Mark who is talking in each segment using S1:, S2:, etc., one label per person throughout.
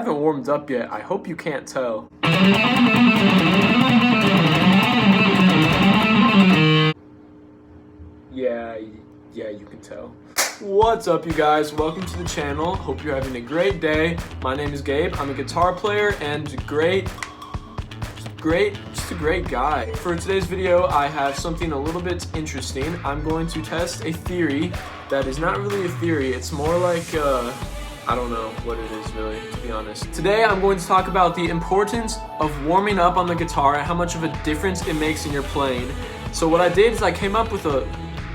S1: haven't warmed up yet. I hope you can't tell. Yeah, you can tell. What's up, you guys? Welcome to the channel. Hope you're having a great day. My name is Gabe. I'm a guitar player and just a great guy. For today's video, I have something a little bit interesting. I'm going to test a theory that is not really a theory. It's more like, I don't know what it is really, to be honest. Today, I'm going to talk about the importance of warming up on the guitar and how much of a difference it makes in your playing. So what I did is I came up with a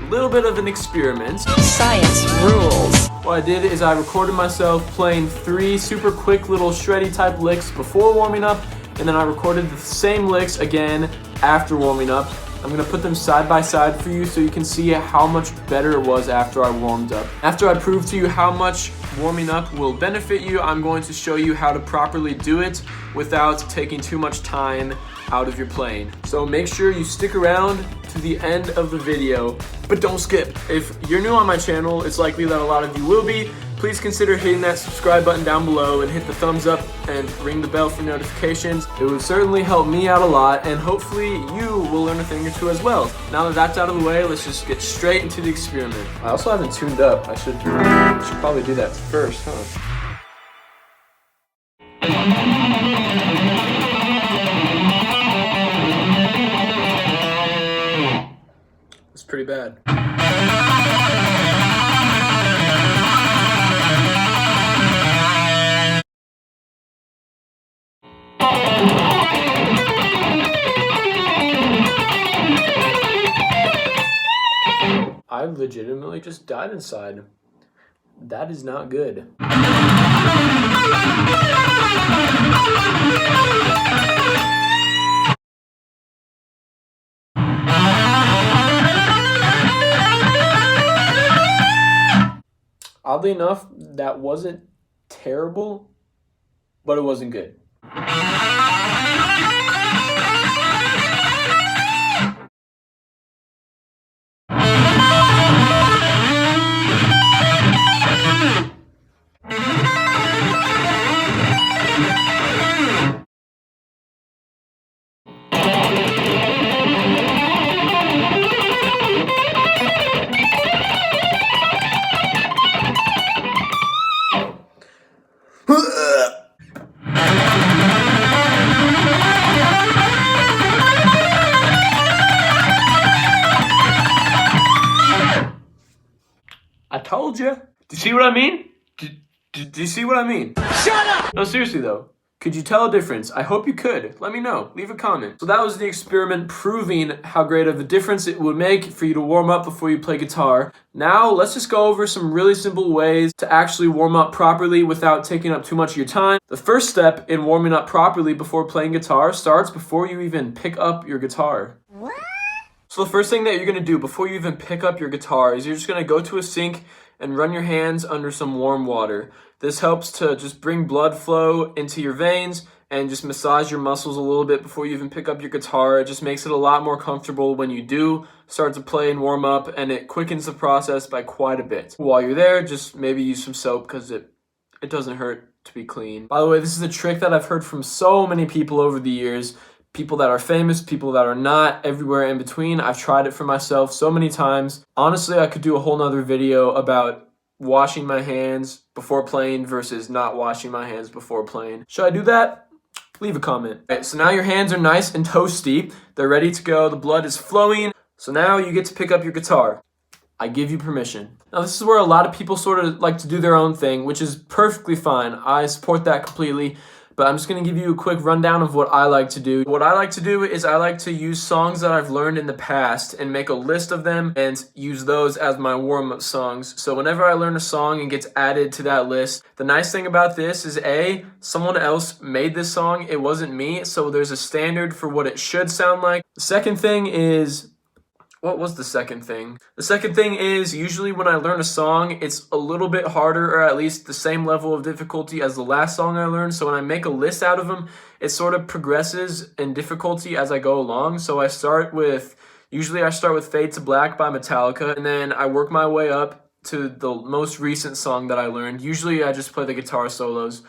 S1: little bit of an experiment.
S2: Science rules.
S1: What I did is I recorded myself playing 3 super quick little shreddy type licks before warming up, and then I recorded the same licks again after warming up. I'm gonna put them side by side for you so you can see how much better it was after I warmed up. After I prove to you how much warming up will benefit you, I'm going to show you how to properly do it without taking too much time out of your playing. So make sure you stick around to the end of the video, but don't skip. If you're new on my channel, it's likely that a lot of you will be. Please consider hitting that subscribe button down below and hit the thumbs up and ring the bell for notifications. It would certainly help me out a lot, and hopefully you will learn a thing or two as well. Now that that's out of the way, let's just get straight into the experiment. I also haven't tuned up. I should probably do that first, huh? It's pretty bad. I legitimately just died inside. That is not good. Oddly enough, that wasn't terrible, but it wasn't good. I told you. Do you see what I mean? Do you see what I mean? Shut up! No, seriously though. Could you tell a difference? I hope you could. Let me know. Leave a comment. So that was the experiment proving how great of a difference it would make for you to warm up before you play guitar. Now, let's just go over some really simple ways to actually warm up properly without taking up too much of your time. The first step in warming up properly before playing guitar starts before you even pick up your guitar. What? So the first thing that you're gonna do before you even pick up your guitar is you're just gonna go to a sink and run your hands under some warm water. This helps to just bring blood flow into your veins and just massage your muscles a little bit before you even pick up your guitar. It just makes it a lot more comfortable when you do start to play and warm up, and it quickens the process by quite a bit. While you're there, just maybe use some soap because it doesn't hurt to be clean. By the way, this is a trick that I've heard from so many people over the years. People that are famous, people that are not, everywhere in between. I've tried it for myself so many times. Honestly, I could do a whole nother video about washing my hands before playing versus not washing my hands before playing. Should I do that? Leave a comment. All right, so now your hands are nice and toasty. They're ready to go. The blood is flowing. So now you get to pick up your guitar. I give you permission. Now this is where a lot of people sort of like to do their own thing, which is perfectly fine. I support that completely. But I'm just going to give you a quick rundown of what I like to do. What I like to do is I like to use songs that I've learned in the past and make a list of them and use those as my warm-up songs. So whenever I learn a song and gets added to that list, the nice thing about this is someone else made this song. It wasn't me, so there's a standard for what it should sound like. The second thing is, what was the second thing? The second thing is usually when I learn a song, it's a little bit harder, or at least the same level of difficulty as the last song I learned. So when I make a list out of them, it sort of progresses in difficulty as I go along. So usually I start with Fade to Black by Metallica, and then I work my way up to the most recent song that I learned. Usually I just play the guitar solos.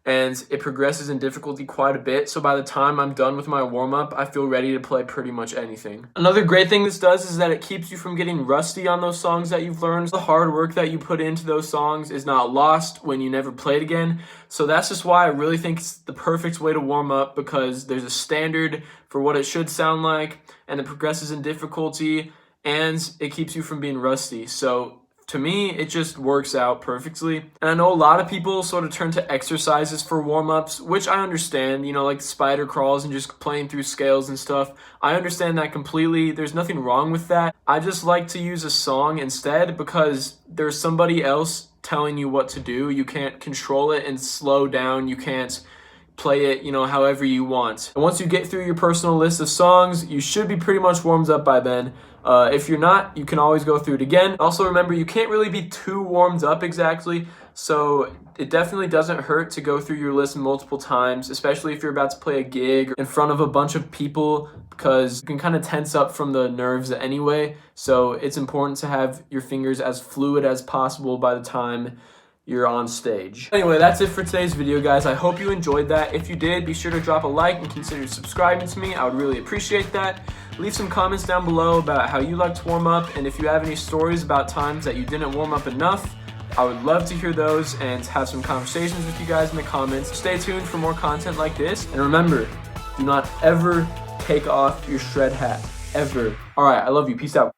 S1: and it progresses in difficulty quite a bit. So by the time I'm done with my warm-up, I feel ready to play pretty much anything. Another great thing this does is that it keeps you from getting rusty on those songs that you've learned. The hard work that you put into those songs is not lost when you never play it again. So that's just why I really think it's the perfect way to warm up, because there's a standard for what it should sound like, and it progresses in difficulty, and it keeps you from being rusty. So to me, it just works out perfectly. And I know a lot of people sort of turn to exercises for warm-ups, which I understand, you know, like spider crawls and just playing through scales and stuff. I understand that completely. There's nothing wrong with that. I just like to use a song instead, because there's somebody else telling you what to do. You can't control it and slow down. You can't play it, you know, however you want. And once you get through your personal list of songs, you should be pretty much warmed up by then. If you're not, you can always go through it again. Also remember, you can't really be too warmed up exactly, so it definitely doesn't hurt to go through your list multiple times, especially if you're about to play a gig in front of a bunch of people, because you can kind of tense up from the nerves anyway. So it's important to have your fingers as fluid as possible by the time you're on stage. Anyway, that's it for today's video, guys. I hope you enjoyed that. If you did, be sure to drop a like and consider subscribing to me. I would really appreciate that. Leave some comments down below about how you like to warm up, and if you have any stories about times that you didn't warm up enough, I would love to hear those and have some conversations with you guys in the comments. Stay tuned for more content like this, and remember, do not ever take off your shred hat, ever. All right, I love you. Peace out.